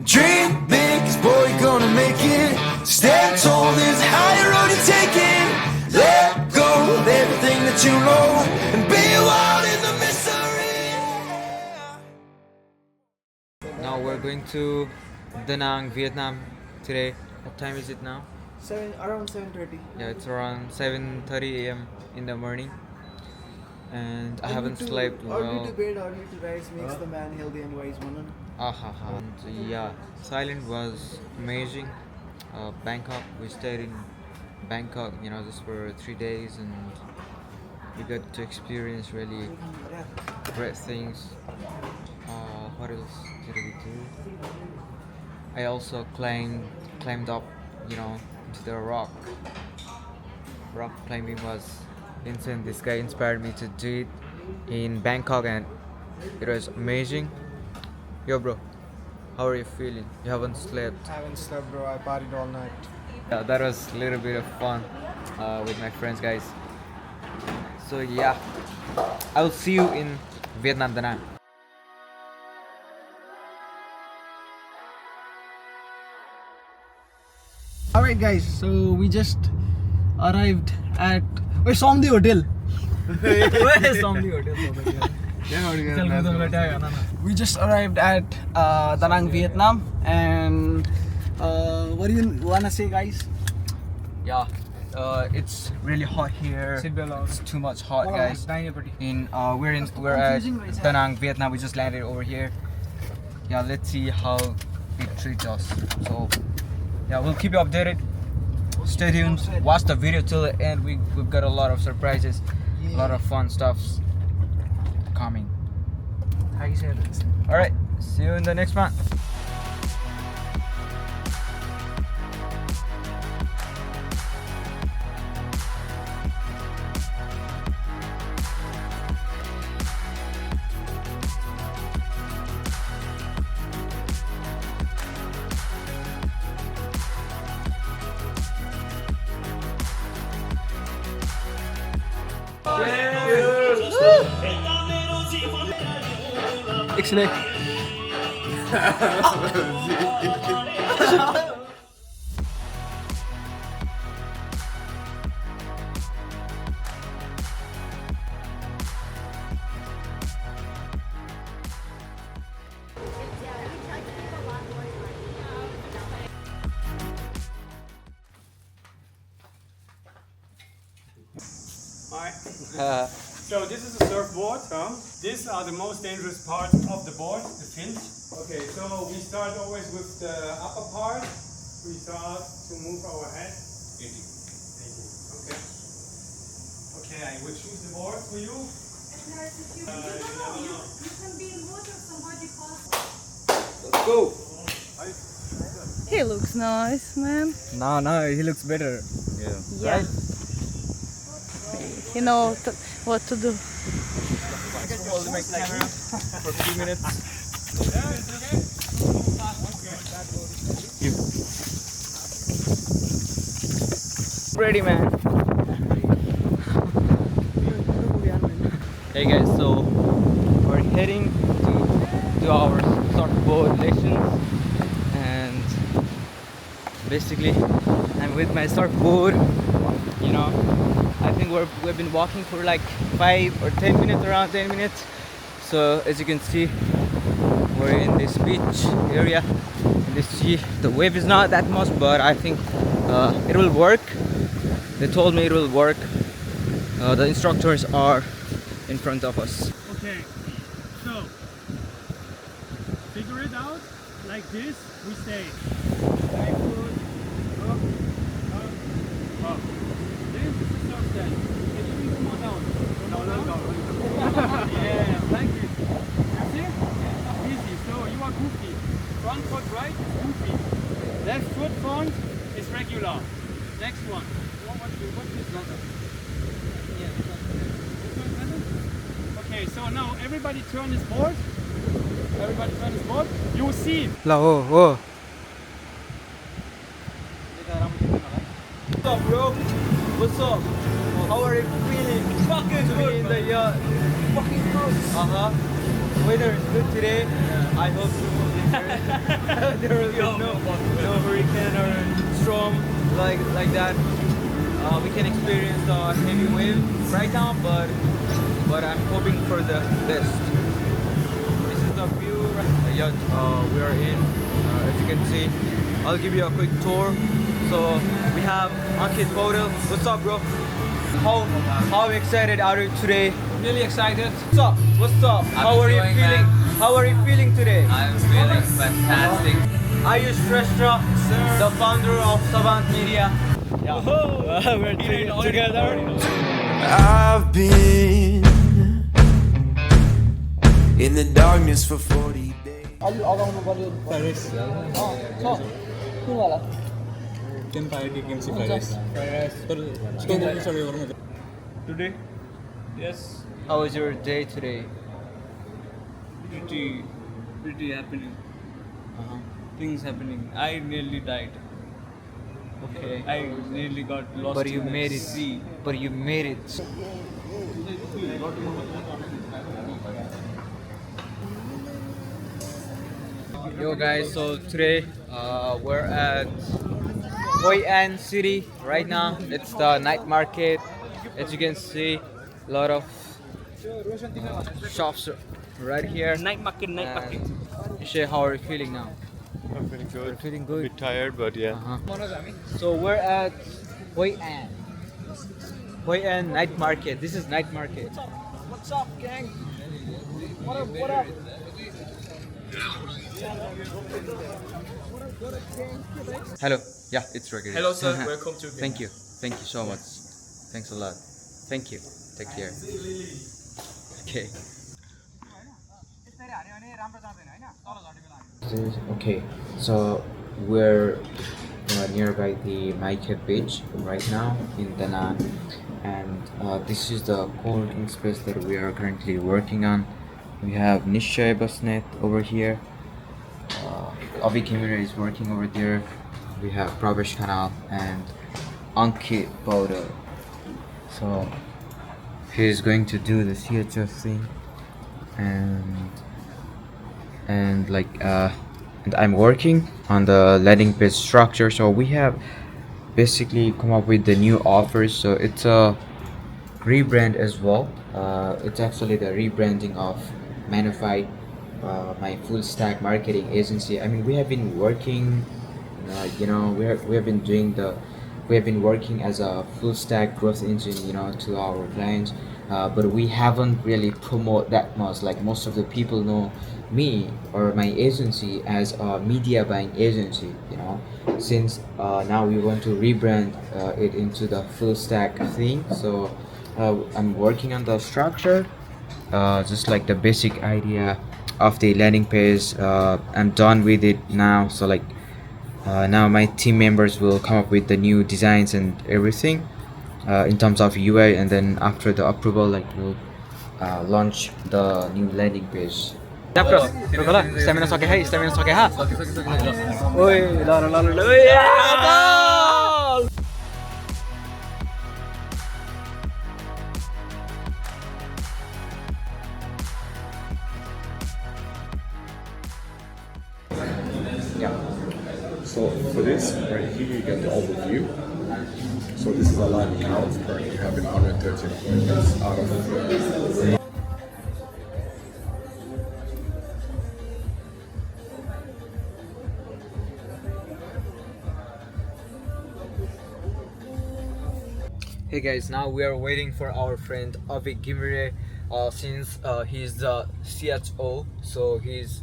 Dream big, 'cause boy, you're gonna make it. Stand tall, there's a higher road to take it. Let go of everything that you know and be wild in the mystery. Now we're going to Da Nang, Vietnam today. What time is it now? Around 7:30. Yeah, it's around 7:30 a.m. in the morning. And I haven't slept well. Early to bed, early to rise makes the man healthy and wise, man. And yeah, Thailand was amazing. Bangkok, we stayed in Bangkok, just for 3 days, and we got to experience really great things. What else did we do? I also climbed up, to the rock. Rock climbing was insane. This guy inspired me to do it in Bangkok, and it was amazing. Yo, bro, how are you feeling? You haven't slept? I haven't slept, bro. I partied all night. Yeah, that was a little bit of fun with my friends, guys. So yeah, I will see you in Vietnam, Da Nang. Alright, guys. So we just arrived at. We're from the hotel. We just arrived at Da Nang, Vietnam, and what do you wanna say, guys? Yeah, it's really hot here. It's too much hot, guys. We're at Da Nang, Vietnam. We just landed over here. Yeah, let's see how it treats us. So yeah, we'll keep you updated. Stay tuned. Watch the video till the end. We've got a lot of surprises, a lot of fun stuffs coming. How you say it? All right, see you in the next one. Excellent. Hi. So this is a surfboard. These are the most dangerous parts of the board, the fins. Okay, so we start always with the upper part. We start to move our head. 80. Okay. Okay, I will choose the board for you. You can be in water, somebody pass. Let's go. He looks nice, man. No, he looks better. Yeah. Right? You know what to do. Hold my camera for a few minutes. Ready, man. Hey guys, so we're heading to do our surfboard lessons, and basically I'm with my surfboard. I think we've been walking for like 5 or 10 minutes, around 10 minutes. So as you can see, we're in this beach area. In this sea, the wave is not that much, but I think it will work. They told me it will work. The instructors are in front of us. Okay, so figure it out like this. We stay. Right foot up, up, up. This is the surf stand. Can you even more down? No. Yeah, like this. You see? Yeah. Easy. So you are goofy. Front foot right is goofy. Left foot front is regular. Next one. What's this letter? Yeah, this one letter? Okay, so now everybody turn his board. Everybody turn his board. You will see. What's up, bro? What's up? How are you feeling? Fucking good in the yacht. Fucking good. Weather is good today. I hope you There will be no hurricane or storm like that. We can experience the heavy wave right now, but I'm hoping for the best. This is the view yacht we are in. As you can see, I'll give you a quick tour. So we have Ankit Photo. What's up, bro? How excited are you today? Really excited. What's up? What's up? How are you enjoying, feeling? man. How are you feeling today? I'm feeling fantastic. Ayush Shrestha, the founder of Savant Media. Yeah. We're together. I've been in the darkness for 40 days. Today? Yes, How was your day today? pretty happening. Uh-huh. Things happening. I nearly died. Okay. I nearly got lost. But you in the made it. sea. But you made it. Yo guys, so today we're at Hoi An City right now. It's the night market. As you can see, a lot of shops right here. Night market, night market. Ishay, how are you feeling now? I'm feeling good. You're feeling good? Bit tired, but yeah. So we're at Hoi An. Hoi An night market. This is night market. What's up, gang? What up? What up? Hello. Yeah, it's recording. Hello, sir. Welcome to. Thank you. Thank you so much. Thanks a lot. Thank you. Take care. Okay. Okay, so we're nearby the Maike beach right now in Da Nang, and this is the co-working space that we are currently working on. We have Nishay Basnet over here. Avi Kimura is working over there. We have Pravesh Kanal and Ankit Bodo. So he's going to do the CHF thing, and I'm working on the landing page structure. So we have basically come up with the new offers. So it's a rebrand as well. It's actually the rebranding of Manify, my full stack marketing agency. I mean, we have been working, we have been working as a full stack growth engine, to our clients, but we haven't really promote that much. Like most of the people know me or my agency as a media buying agency, since now we want to rebrand it into the full stack thing. So I'm working on the structure, just like the basic idea of the landing page. I'm done with it now, so now my team members will come up with the new designs and everything in terms of UI, and then after the approval, we'll launch the new landing page. Stamina sake hai, stamina sake ha. Oi, So for this, right here you get the overview. So this is a live account. Currently having 113 appointments out of Hey guys, now we are waiting for our friend Avi Gimire, since he's the CHO, so he's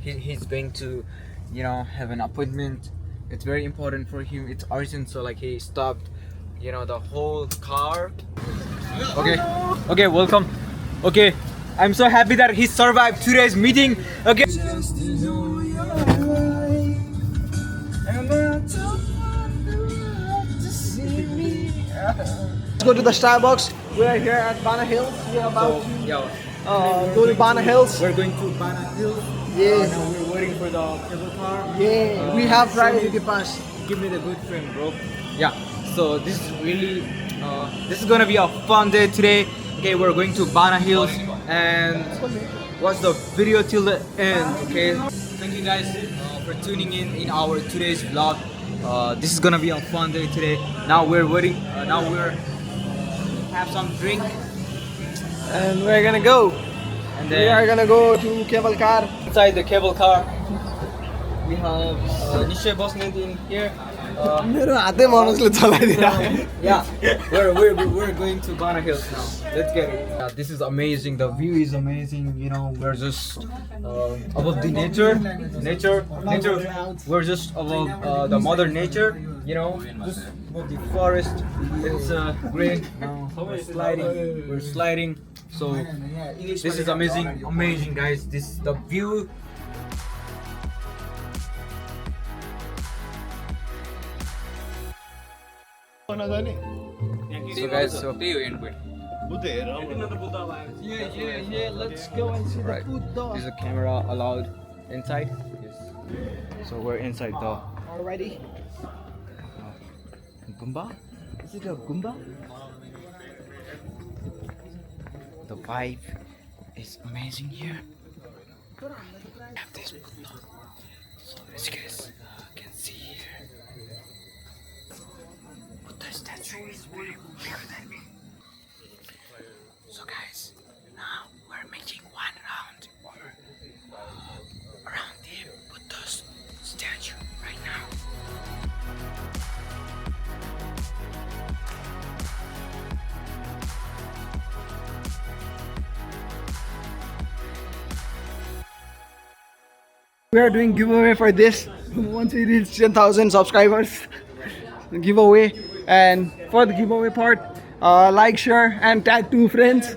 he's going to have an appointment. It's very important for him, it's urgent, so he stopped the whole car. Okay, welcome. Okay, I'm so happy that he survived today's meeting. Okay. Let's go to the Starbucks. We are here at Bana Hills. We are about to go to Bana Hills. We're going to Bana Hills. Yes. Now we're waiting for the cable car. Yeah, we have priority pass. Give me the good frame, bro. Yeah, so this is really this is gonna be a fun day today. Okay, we're going to Bana Hills and watch the video till the end. Okay. thank you guys for tuning in our today's vlog. This is gonna be a fun day today. Now we're waiting. Now we're have some drink, And we're gonna go. and We are then gonna go to cable car. inside the cable car we have Nishay Bosnet in here. मेरो हातै मनोजले चलाइदिरा. Yeah, we're going to Bana Hills now. Let's get it. This is amazing. The view is amazing. You know, we're just above the nature. We're just above the mother nature. You know, just above the forest. It's green. Now we're sliding. We're sliding. So this is amazing. Amazing, guys. This the view. So guys, so Yeah, let's go and see right. the food though. Is a camera allowed inside? Yes. So we're inside the Already. Goomba? Is it a Goomba? The vibe is amazing here. We have this Buddha. So as you guys can see here, Buddha statue is very bigger than me. So guys, now we're making one round around the Buddha's statue right now. We are doing giveaway for this. Once we reach 10,000 subscribers, giveaway. And for the giveaway part, like, share, and tag 2 friends.